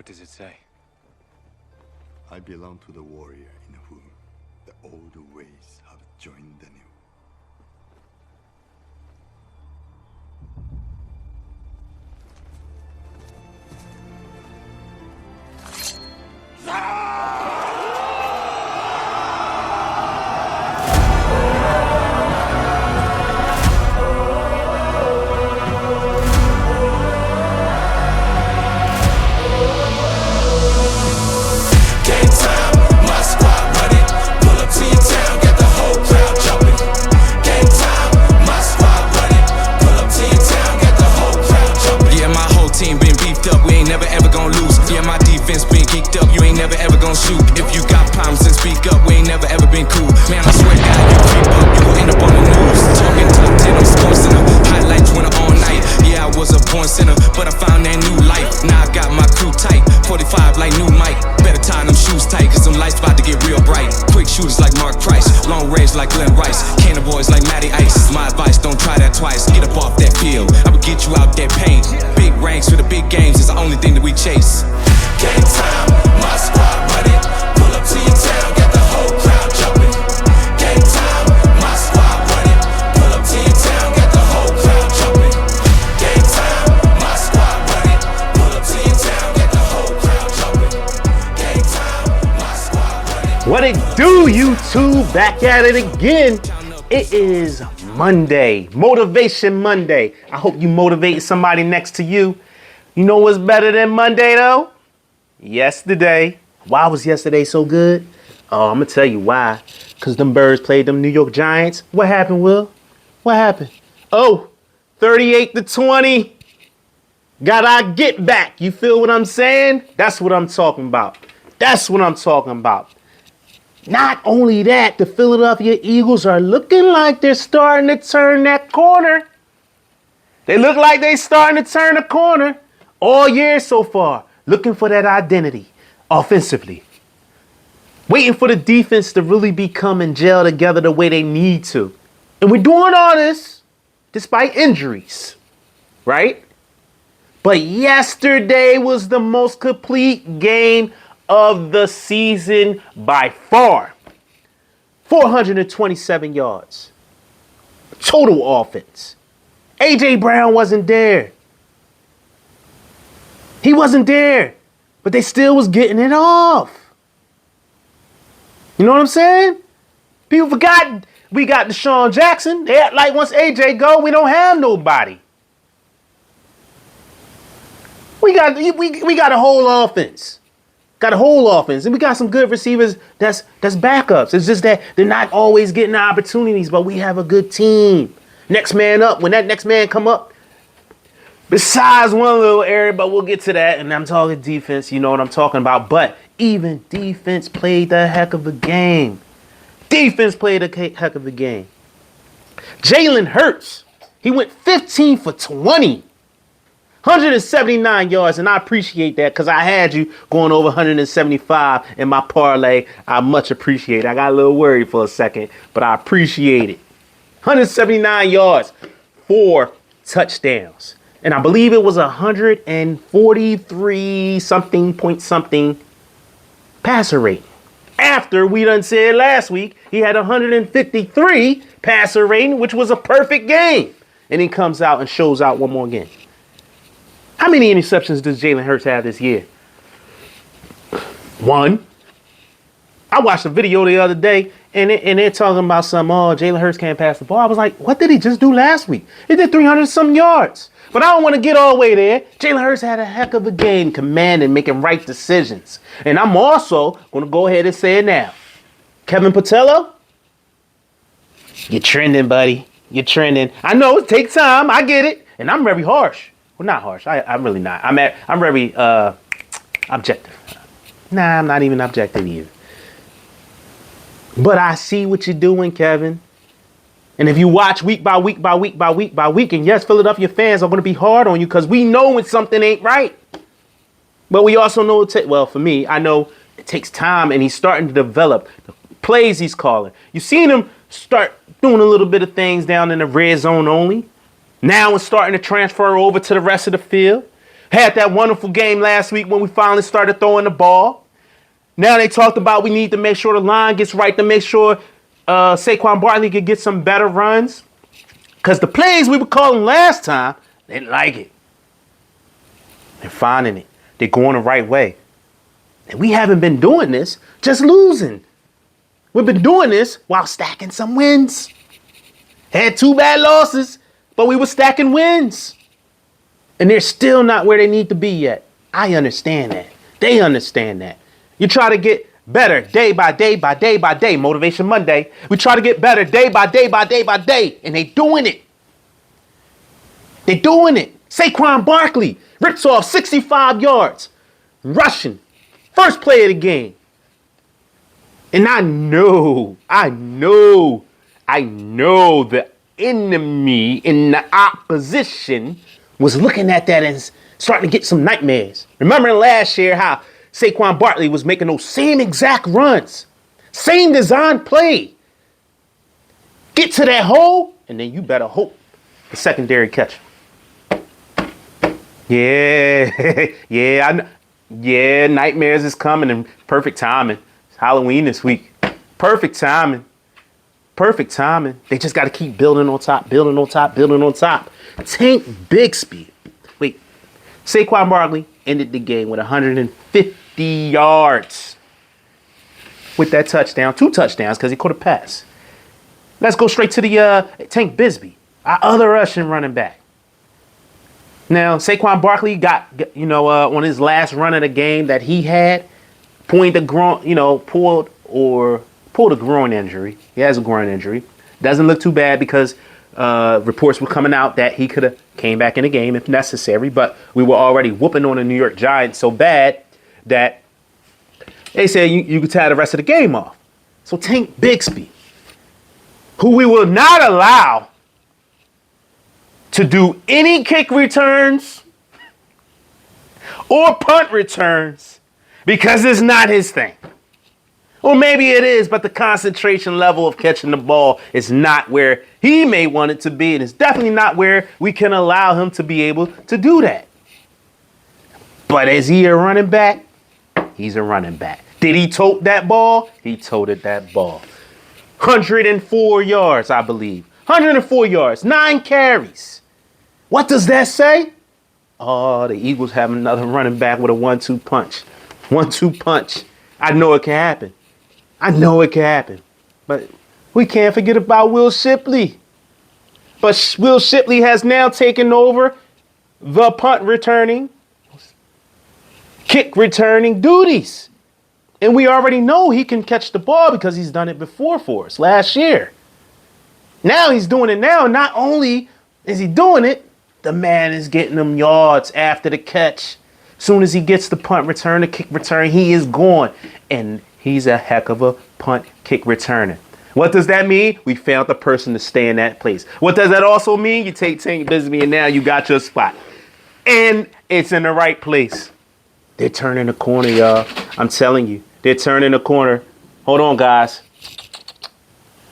does it say? I belong to the warrior in whom the old ways have joined the new. Shoot. If you got problems, then speak up. We ain't never ever been cool. Man, I swear to God, you creep up, you gon' end up on the news. Talking top 10, I'm sports center. Highlights winner all night. Yeah, I was a born sinner, but I found that new life. Now I got my crew tight. 45 like new Mike. Better tie them shoes tight, cause them lights about to get real bright. Quick shooters like Mark Price. Long range like Glenn Rice. Cannon boys like Matty Ice. My advice, don't try that twice. Get up off that field. I will get you out that pain. Big ranks for the big games is the only thing that we chase. Game time, my squad running. Pull up to your town, got the whole crowd jumping. Game time, my squad running. Pull up to your town, got the whole crowd jumping. Game time, my squad running. Pull up to your town, got the whole crowd jumping. Game time, my squad running. What it do, YouTube? Back at it again. It is Monday, Motivation Monday. I hope you motivate somebody next to you. You know what's better than Monday though? Yesterday. Why was yesterday so good? Oh, I'm gonna tell you why. Cause them birds played them New York Giants. What happened, Will? What happened? Oh, 38-20. Got our get back. You feel what I'm saying? That's what I'm talking about. That's what I'm talking about. Not only that, the Philadelphia Eagles are looking like they're starting to turn that corner. They look like they're starting to turn the corner all year so far. Looking for that identity offensively. Waiting for the defense to really become and gel together the way they need to. And we're doing all this despite injuries, right? But yesterday was the most complete game of the season by far. 427 yards. Total offense. A.J. Brown wasn't there. He wasn't there, but they still was getting it off. You know what I'm saying? People forgot we got Deshaun Jackson. They act like once AJ go, we don't have nobody. We got a whole offense. Got a whole offense, and we got some good receivers that's backups. It's just that they're not always getting the opportunities, but we have a good team. Next man up, when that next man come up, besides one little area, but we'll get to that. And I'm talking defense, you know what I'm talking about. But even defense played the heck of a game. Defense played a heck of a game. Jalen Hurts, he went 15 for 20. 179 yards, and I appreciate that because I had you going over 175 in my parlay. I much appreciate it. I got a little worried for a second, but I appreciate it. 179 yards, 4 touchdowns. And I believe it was 143 something passer rate. After we done said last week, he had 153 passer rating, which was a perfect game. And he comes out and shows out one more game. How many interceptions does Jalen Hurts have this year? 1. I watched a video the other day, and they're talking about Jalen Hurts can't pass the ball. I was like, what did he just do last week? He did 300-some yards. But I don't want to get all the way there. Jalen Hurts had a heck of a game commanding, making right decisions. And I'm also going to go ahead and say it now. Kevin Patello, you're trending, buddy. You're trending. I know it takes time. I get it. And I'm very harsh. Well, not harsh. I'm really not. I'm very objective. Nah, I'm not even objective either. But I see what you're doing, Kevin. And if you watch week by week, and yes, Philadelphia fans are going to be hard on you because we know when something ain't right. But we also know for me, I know it takes time, and he's starting to develop the plays he's calling. You've seen him start doing a little bit of things down in the red zone only. Now it's starting to transfer over to the rest of the field. Had that wonderful game last week when we finally started throwing the ball. Now they talked about we need to make sure the line gets right to make sure Saquon Barkley could get some better runs. Because the plays we were calling last time, they didn't like it. They're finding it. They're going the right way. And we haven't been doing this just losing. We've been doing this while stacking some wins. Had 2 bad losses, but we were stacking wins. And they're still not where they need to be yet. I understand that. They understand that. You try to get better day by day by day by day. Motivation Monday. We try to get better day by day by day by day. And they doing it. They're doing it. Saquon Barkley rips off 65 yards. Rushing. First play of the game. And I know the enemy in the opposition was looking at that and starting to get some nightmares. Remember last year how Saquon Barkley was making those same exact runs. Same design play. Get to that hole, and then you better hope the secondary catch. Yeah, nightmares is coming and perfect timing. It's Halloween this week. Perfect timing. Perfect timing. They just got to keep building on top, building on top, building on top. Tank Bigsby. Wait, Saquon Barkley ended the game with 150 yards. With that touchdown, 2 touchdowns because he caught a pass. Let's go straight to the Tank Bigsby, our other Russian running back. Now, Saquon Barkley got, on his last run of the game that he had, pulled a groin injury. He has a groin injury. Doesn't look too bad because reports were coming out that he could have came back in the game if necessary, but we were already whooping on the New York Giants so bad that they said you could tie the rest of the game off. So Tank Bigsby, who we will not allow to do any kick returns or punt returns because it's not his thing. Or maybe it is, but the concentration level of catching the ball is not where he may want it to be. And it's definitely not where we can allow him to be able to do that. But is he a running back? He's a running back. Did he tote that ball? He toted that ball. 104 yards, I believe. 104 yards, 9 carries. What does that say? Oh, the Eagles have another running back with a 1-2 punch. 1-2 punch. I know it can happen. But we can't forget about Will Shipley. But Will Shipley has now taken over the punt returning, kick returning duties. And we already know he can catch the ball because he's done it before for us last year. Now he's doing it now. Not only is he doing it, the man is getting them yards after the catch. Soon as he gets the punt return, the kick return, he is gone. And he's a heck of a punt kick returner. What does that mean? We found the person to stay in that place. What does that also mean? You take Tank Bigsby and now you got your spot. And it's in the right place. They're turning the corner, y'all. I'm telling you, they're turning the corner. Hold on, guys.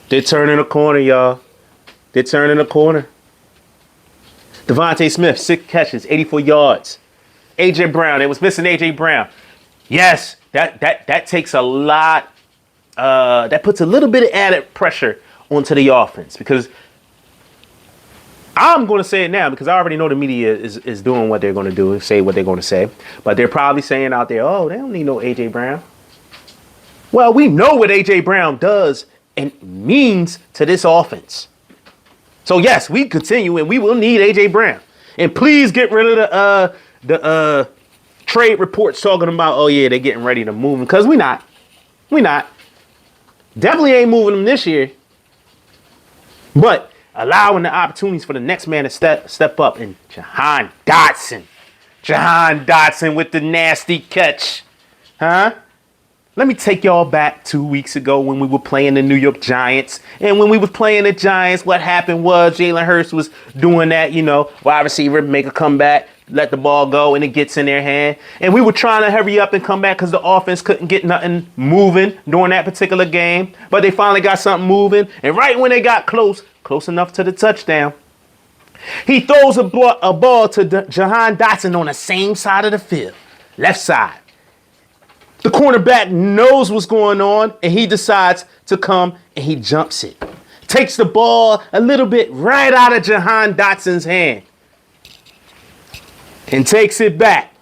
They're turning the corner, y'all. They're turning the corner. Devontae Smith, 6 catches, 84 yards. A.J. Brown, they was missing A.J. Brown. Yes, that takes a lot. That puts a little bit of added pressure onto the offense because I'm going to say it now because I already know the media is doing what they're going to do, say what they're going to say. But they're probably saying out there, oh, they don't need no A.J. Brown. Well, we know what A.J. Brown does and means to this offense. So, yes, we continue and we will need A.J. Brown. And please get rid of the trade reports talking about, oh, yeah, they're getting ready to move him. Because we not. Definitely ain't moving him this year. But allowing the opportunities for the next man to step up. And Jahan Dotson. Jahan Dotson with the nasty catch. Huh? Let me take y'all back 2 weeks ago when we were playing the New York Giants. And when we was playing the Giants, what happened was Jalen Hurts was doing that, wide receiver, make a comeback, let the ball go, and it gets in their hand. And we were trying to hurry up and come back because the offense couldn't get nothing moving during that particular game. But they finally got something moving. And right when they got close enough to the touchdown, He throws a ball to Jahan Dotson on the same side of the field, left side. The cornerback knows what's going on, and he decides to come and he jumps it. Takes the ball a little bit right out of Jahan Dotson's hand and takes it back.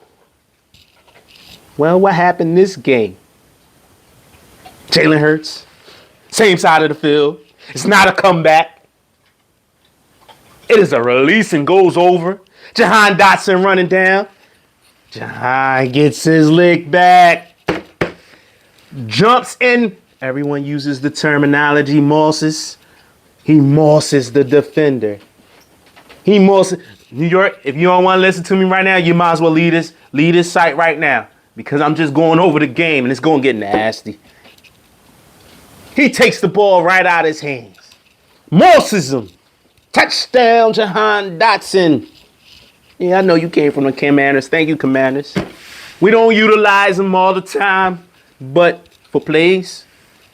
Well, what happened this game? Jalen Hurts, same side of the field. It's not a comeback. It is a release and goes over. Jahan Dotson running down. Jahan gets his lick back. Jumps in. Everyone uses the terminology mosses. He mosses the defender. He mosses. New York, if you don't want to listen to me right now, you might as well leave this site right now. Because I'm just going over the game and it's going to get nasty. He takes the ball right out of his hands. Mosses him. Touchdown, Jahan Dotson. Yeah, I know you came from the Commanders. Thank you, Commanders. We don't utilize him all the time, but for plays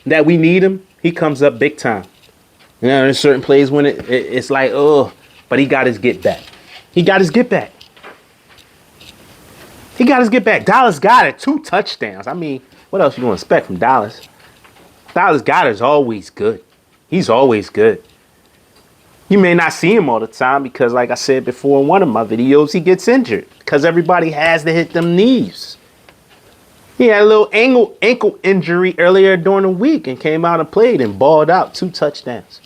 that we need him, he comes up big time. You know, there's certain plays when it's like, oh, but he got his get back. He got his get back. He got his get back. Dallas Goedert, 2 touchdowns. I mean, what else you going to expect from Dallas? Dallas Goedert's always good. He's always good. You may not see him all the time because, like I said before in one of my videos, he gets injured because everybody has to hit them knees. He had a little ankle injury earlier during the week and came out and played and balled out 2 touchdowns.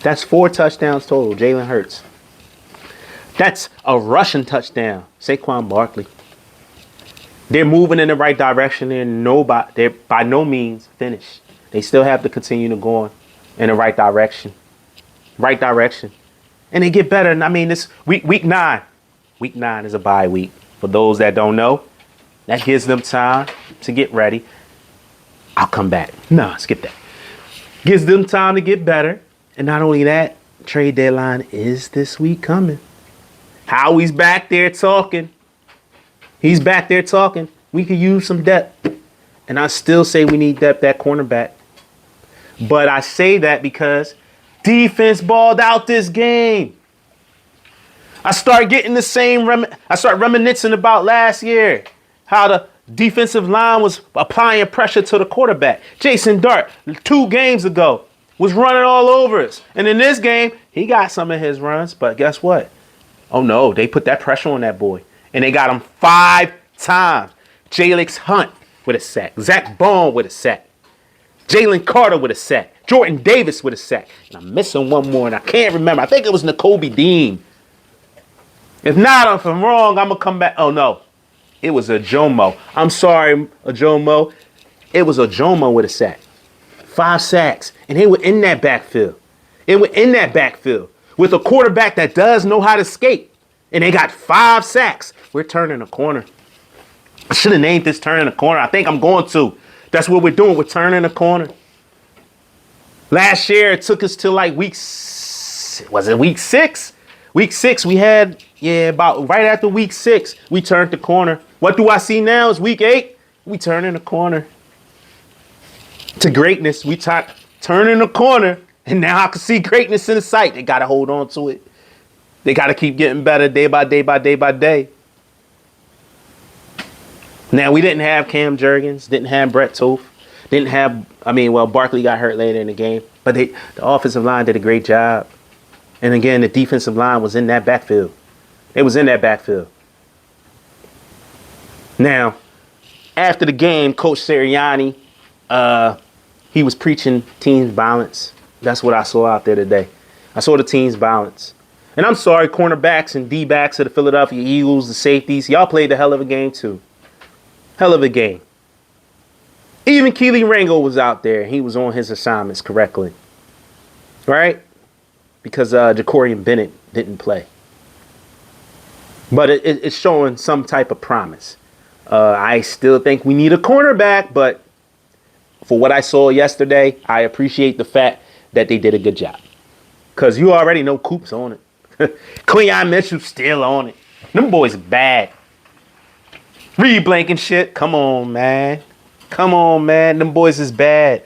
That's 4 touchdowns total, Jalen Hurts. That's a rushing touchdown, Saquon Barkley. They're moving in the right direction. They're by no means finished. They still have to continue to go in the right direction. Right direction. And they get better. And I mean, this week 9. Week 9 is a bye week. For those that don't know, that gives them time to get ready. I'll come back. No, skip that. Gives them time to get better. And not only that, trade deadline is this week coming. Howie's back there talking. He's back there talking. We could use some depth. And I still say we need depth at cornerback. But I say that because defense balled out this game. I start getting the same, I start reminiscing about last year. How the defensive line was applying pressure to the quarterback. Jason Dart, 2 games ago, was running all over us. And in this game, he got some of his runs. But guess what? Oh, no, they put that pressure on that boy. And they got him 5 times. Jalix Hunt with a sack. Zach Bond with a sack. Jalen Carter with a sack. Jordan Davis with a sack. And I'm missing one more, and I can't remember. I think it was Nakobe Dean. If not, if I'm wrong, I'm going to come back. Oh, no. It was Ajomo. I'm sorry, Ajomo. It was Ajomo with a sack. 5 sacks. And they were in that backfield. They were in that backfield with a quarterback that does know how to skate. And they got 5 sacks. We're turning a corner. I should have named this turning a corner. I think I'm going to. That's what we're doing. We're turning a corner. Last year, it took us to like week 6? Week 6, we had, about right after week 6, we turned the corner. What do I see now? It's week 8. We turning the corner to greatness. We turning the corner. And now I can see greatness in the sight. They got to hold on to it. They got to keep getting better day by day by day by day. Now, we didn't have Cam Jurgens, didn't have Brett Toth, Barkley got hurt later in the game. But the offensive line did a great job. And again, the defensive line was in that backfield. It was in that backfield. Now, after the game, Coach Sirianni, he was preaching team balance. That's what I saw out there today. I saw the team's balance. And I'm sorry, cornerbacks and D-backs of the Philadelphia Eagles, the safeties, y'all played the hell of a game too. Hell of a game. Even Keely Ringo was out there. He was on his assignments correctly. Right? Because Jacorian Bennett didn't play. But it's showing some type of promise. I still think we need a cornerback, but for what I saw yesterday, I appreciate the fact that they did a good job. Because you already know Coop's on it. Quinyon Mitchell's still on it. Them boys bad. Reed Blankenship, come on, man. Come on, man. Them boys is bad.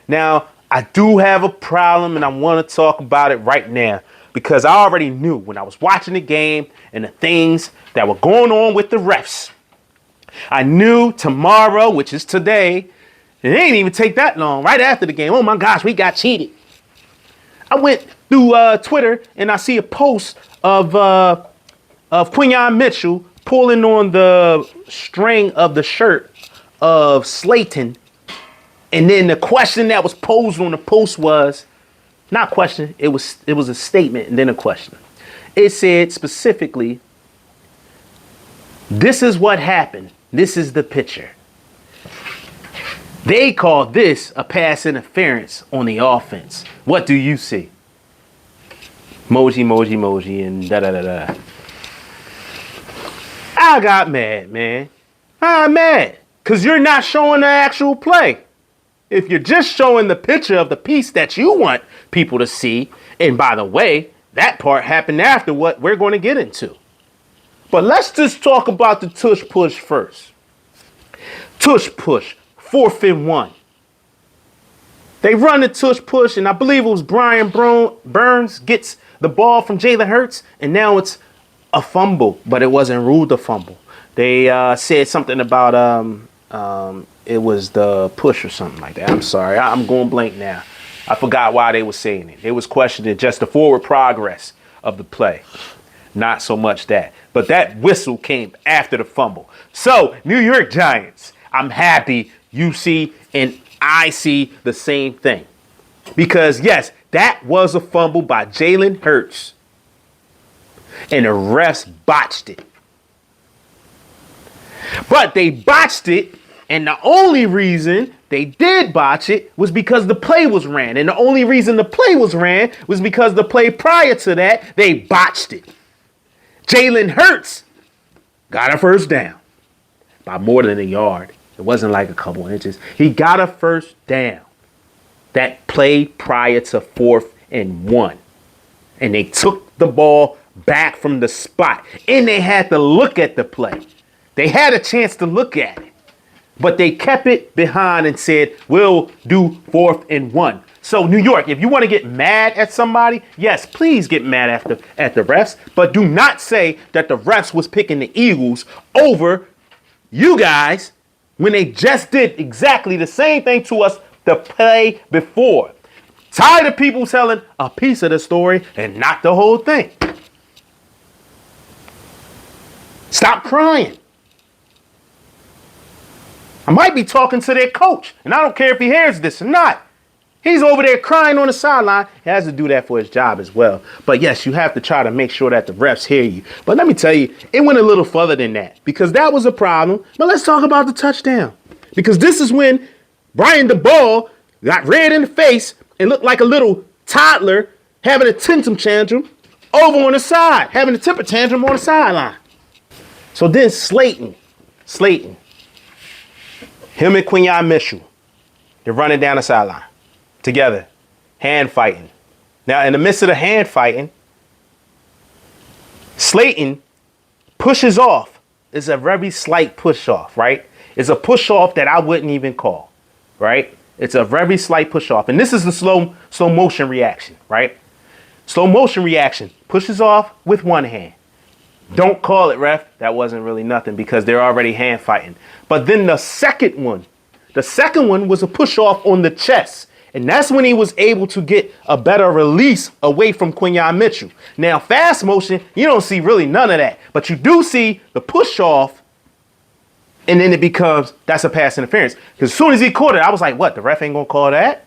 Now, I do have a problem, and I want to talk about it right now. because I already knew when I was watching the game and the things that were going on with the refs. I knew tomorrow, which is today, it ain't even take that long. Right after the game, oh my gosh, we got cheated. I went through Twitter and I see a post of Quinyon Mitchell pulling on the string of the shirt of Slayton. And then the question that was posed on the post was, not question, it was a statement and then a question. It said specifically, this is what happened. This is the picture. They call this a pass interference on the offense. What do you see? Emoji, and da-da-da-da. I got mad, man. I'm mad. Because you're not showing the actual play. If you're just showing the picture of the piece that you want people to see, and by the way, that part happened after what we're going to get into. But let's just talk about the tush push first. Tush push, 4th and 1. They run the tush push, and I believe it was Brian Burns gets the ball from Jalen Hurts, and now it's a fumble, but it wasn't ruled a fumble. They said something about it was the push or something like that. I'm sorry, I'm going blank now. I forgot why they were saying it. They was questioning just the forward progress of the play, not so much that. But that whistle came after the fumble. So, New York Giants, I'm happy you see and I see the same thing. Because, yes, that was a fumble by Jalen Hurts. And the refs botched it. But they botched it, and the only reason they did botch it was because the play was ran. And the only reason the play was ran was because the play prior to that, they botched it. Jalen Hurts got a first down by more than a yard. It wasn't like a couple inches. He got a first down. That play prior to 4th and 1. And they took the ball back from the spot. And they had to look at the play. They had a chance to look at it. But they kept it behind and said, we'll do 4th and 1. So, New York, if you want to get mad at somebody, yes, please get mad at the refs. But do not say that the refs was picking the Eagles over you guys when they just did exactly the same thing to us the play before. Tired of people telling a piece of the story and not the whole thing. Stop crying. I might be talking to their coach, and I don't care if he hears this or not. He's over there crying on the sideline. He has to do that for his job as well. But yes, you have to try to make sure that the refs hear you. But let me tell you, it went a little further than that because that was a problem. But let's talk about the touchdown. Because this is when Brian DeBall got red in the face and looked like a little toddler having a tantrum over on the side, having a temper tantrum on the sideline. So then Slayton, him and Quinyon Mitchell, they're running down the sideline together, hand fighting. Now, in the midst of the hand fighting, Slayton pushes off. It's a very slight push off, right? It's a push off that I wouldn't even call, right? It's a very slight push off. And this is the slow motion reaction, right? Slow motion reaction, pushes off with one hand. Don't call it, ref. That wasn't really nothing because they're already hand fighting. But then the second one was a push off on the chest. And that's when he was able to get a better release away from Quinyon Mitchell. Now, fast motion, you don't see really none of that. But you do see the push off. And then it becomes, that's a pass interference. Because as soon as he caught it, I was like, what? The ref ain't going to call that?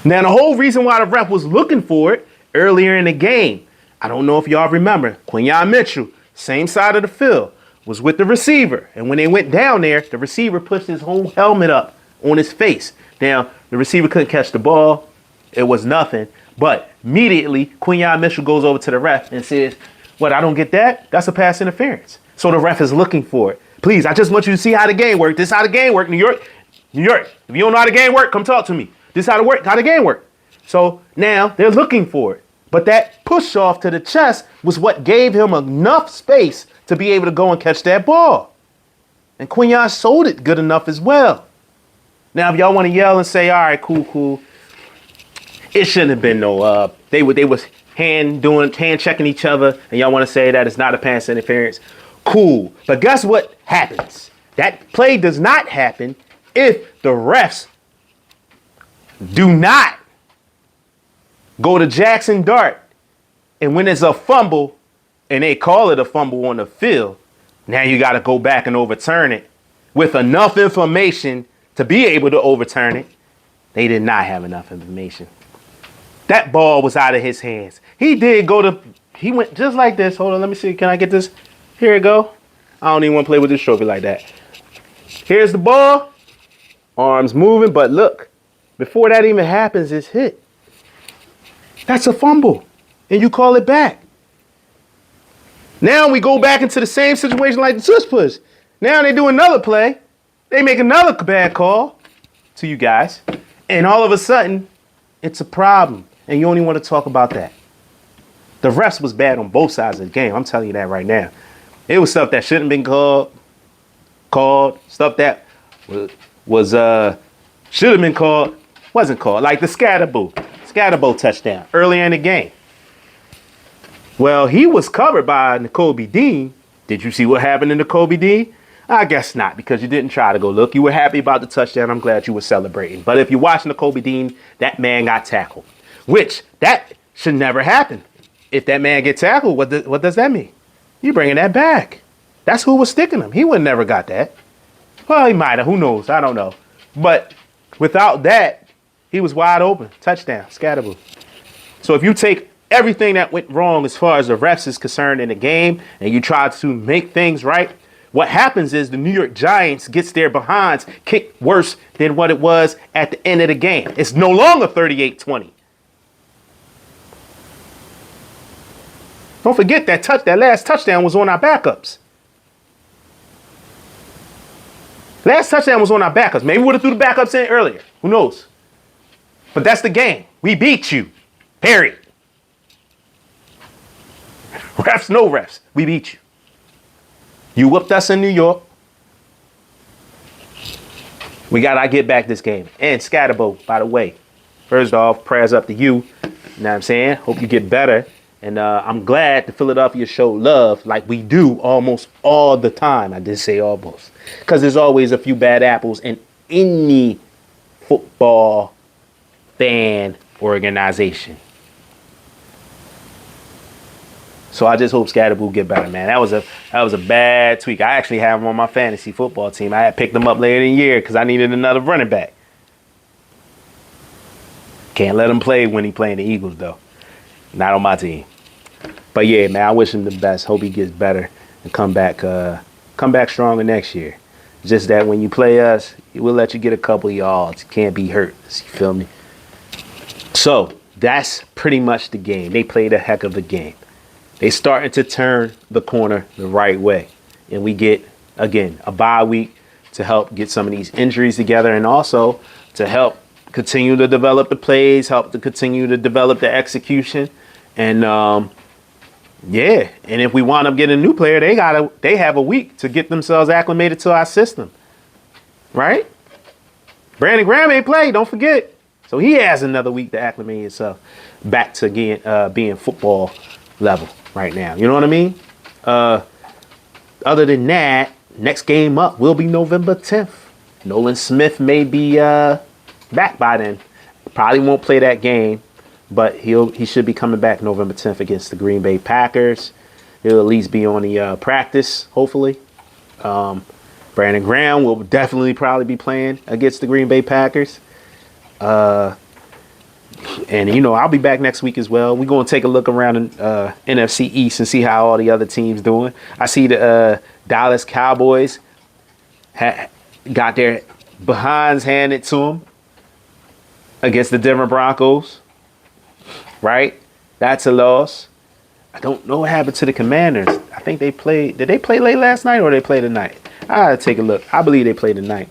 Now, the whole reason why the ref was looking for it earlier in the game, I don't know if y'all remember, Quinyon Mitchell, same side of the field, was with the receiver. And when they went down there, the receiver pushed his whole helmet up on his face. Now, the receiver couldn't catch the ball. It was nothing. But immediately, Quinyon Mitchell goes over to the ref and says, what, I don't get that? That's a pass interference. So the ref is looking for it. Please, I just want you to see how the game works. This is how the game works, New York. New York, if you don't know how the game works, come talk to me. This is how the game works. So now they're looking for it. But that push off to the chest was what gave him enough space to be able to go and catch that ball. And Quinyon sold it good enough as well. Now, if y'all want to yell and say, all right, cool. It shouldn't have been no. They was hand checking each other, and y'all want to say that it's not a pass interference. Cool, but guess what happens? That play does not happen if the refs do not go to Jackson Dart, and when it's a fumble, and they call it a fumble on the field, now you got to go back and overturn it with enough information to be able to overturn it. They did not have enough information. That ball was out of his hands. He went just like this. Hold on, let me see. Can I get this? Here it go. I don't even want to play with this trophy like that. Here's the ball. Arms moving, but look, before that even happens, it's hit. That's a fumble, and you call it back. Now we go back into the same situation like the Tush Push. Now they do another play. They make another bad call to you guys, and all of a sudden, it's a problem, and you only want to talk about that. The refs was bad on both sides of the game. I'm telling you that right now. It was stuff that shouldn't have been called, stuff that was should have been called, wasn't called, like the Scatterbo touchdown earlier in the game. Well, he was covered by Nakobe Dean. Did you see what happened to Nakobe Dean? I guess not, because you didn't try to go look. You were happy about the touchdown. I'm glad you were celebrating. But if you watch Nakobe Dean, that man got tackled, which that should never happen. If that man get tackled, what does that mean? You bringing that back. That's who was sticking him. He would never got that. Well, he might have. Who knows? I don't know. But without that, he was wide open. Touchdown. Scatterboo. So if you take everything that went wrong as far as the refs is concerned in the game and you try to make things right, what happens is the New York Giants gets their behinds kicked worse than what it was at the end of the game. It's no longer 38-20. Don't forget that last touchdown was on our backups. Last touchdown was on our backups. Maybe we would have threw the backups in earlier. Who knows? But that's the game. We beat you. Period. Refs, no refs. We beat you. You whooped us in New York. We got to get back this game. And Scatterbo, by the way, first off, prayers up to you. You know what I'm saying? Hope you get better. And I'm glad the Philadelphia show love like we do almost all the time. I did say almost. Because there's always a few bad apples in any football fan organization. So I just hope Scatterboo get better, man. That was a bad tweak. I actually have him on my fantasy football team. I had picked him up later in the year because I needed another running back. Can't let him play when he playing the Eagles, though. Not on my team. But yeah, man, I wish him the best. Hope he gets better and come back stronger next year. Just that when you play us, we'll let you get a couple of yards. You can't be hurt. You feel me? So that's pretty much the game. They played a heck of a game. They starting to turn the corner the right way. And we get, again, a bye week to help get some of these injuries together and also to help continue to develop the plays, help to continue to develop the execution. And yeah, and if we wind up getting a new player, they have a week to get themselves acclimated to our system. Right? Brandon Graham ain't played, don't forget. So he has another week to acclimate himself back to being football level right now. You know what I mean? Other than that, next game up will be November 10th. Nolan Smith may be back by then. Probably won't play that game, but he should be coming back November 10th against the Green Bay Packers. He'll at least be on the practice, hopefully. Brandon Graham will definitely probably be playing against the Green Bay Packers. And, I'll be back next week as well. We're going to take a look around in NFC East and see how all the other teams doing. I see the Dallas Cowboys got their behinds handed to them against the Denver Broncos. Right? That's a loss. I don't know what happened to the Commanders. I think they played. Did they play late last night or they play tonight? I'll take a look. I believe they played tonight.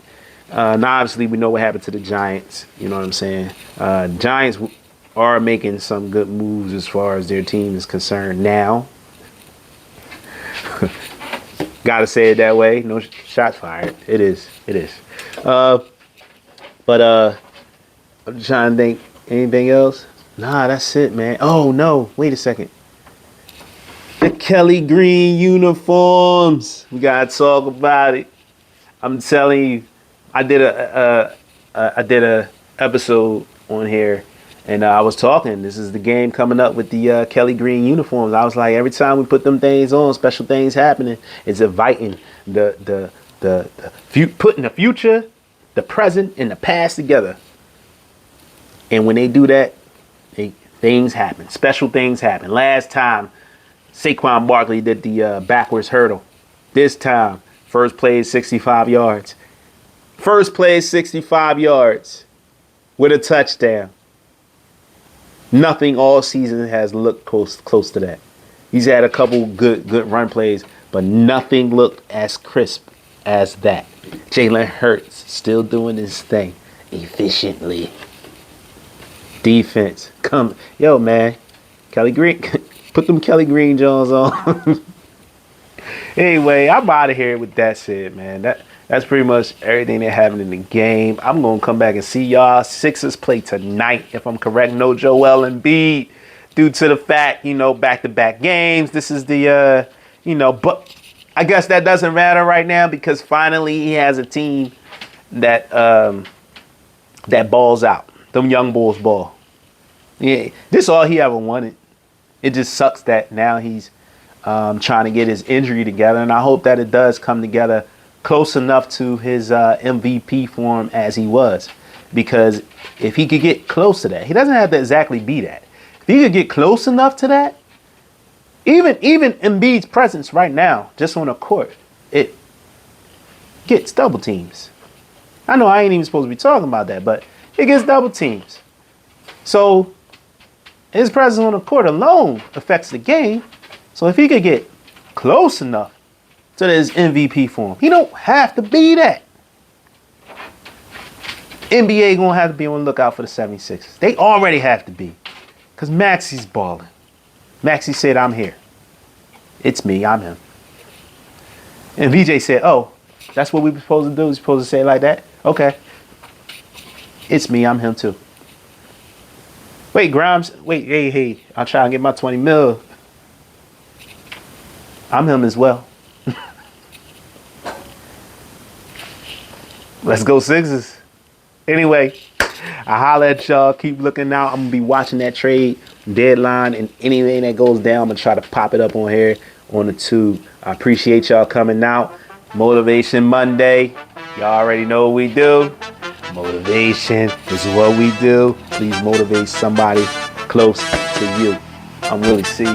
Now, obviously, we know what happened to the Giants. You know what I'm saying? Giants are making some good moves as far as their team is concerned now. Gotta say it that way. No shots fired. It is. But I'm trying to think. Anything else? Nah, that's it, man. Oh no, wait a second. The Kelly Green uniforms. We gotta talk about it. I'm telling you, I did a episode on here, and I was talking. This is the game coming up with the Kelly Green uniforms. I was like, every time we put them things on, special things happening. It's inviting putting the future, the present, and the past together. And when they do that, things happen. Special things happen. Last time, Saquon Barkley did the backwards hurdle. This time, first play 65 yards. First play 65 yards with a touchdown. Nothing all season has looked close to that. He's had a couple good run plays, but nothing looked as crisp as that. Jalen Hurts still doing his thing efficiently. Defense, yo man, Kelly Green, put them Kelly Green Jones on. Anyway, I'm out of here with that said, man. That's pretty much everything that happened in the game. I'm gonna come back and see y'all. Sixers play tonight, if I'm correct. No Joel Embiid, due to the fact, back-to-back games. This is the, but I guess that doesn't matter right now because finally he has a team that that balls out. Them young bulls ball. Yeah, this is all he ever wanted. It just sucks that now he's trying to get his injury together, and I hope that it does come together close enough to his MVP form as he was. Because if he could get close to that, he doesn't have to exactly be that. If he could get close enough to that, even Embiid's presence right now, just on the court, it gets double teams. I know I ain't even supposed to be talking about that, but it gets double teams. So his presence on the court alone affects the game. So if he could get close enough to his MVP form, he don't have to be that. NBA gonna have to be on the lookout for the 76ers. They already have to be. Because Maxi's balling. Maxi said, I'm here. It's me, I'm him. And VJ said, oh, that's what we were supposed to do? We're supposed to say it like that? Okay. It's me, I'm him too. Wait, Grimes, wait, hey, I'm trying to get my 20 mil. I'm him as well. Let's go Sixers. Anyway, I holla at y'all. Keep looking out. I'm going to be watching that trade deadline, and anything that goes down, I'm going to try to pop it up on here on the tube. I appreciate y'all coming out. Motivation Monday. Y'all already know what we do. Motivation is what we do. Please motivate somebody close to you. I'm Willie C.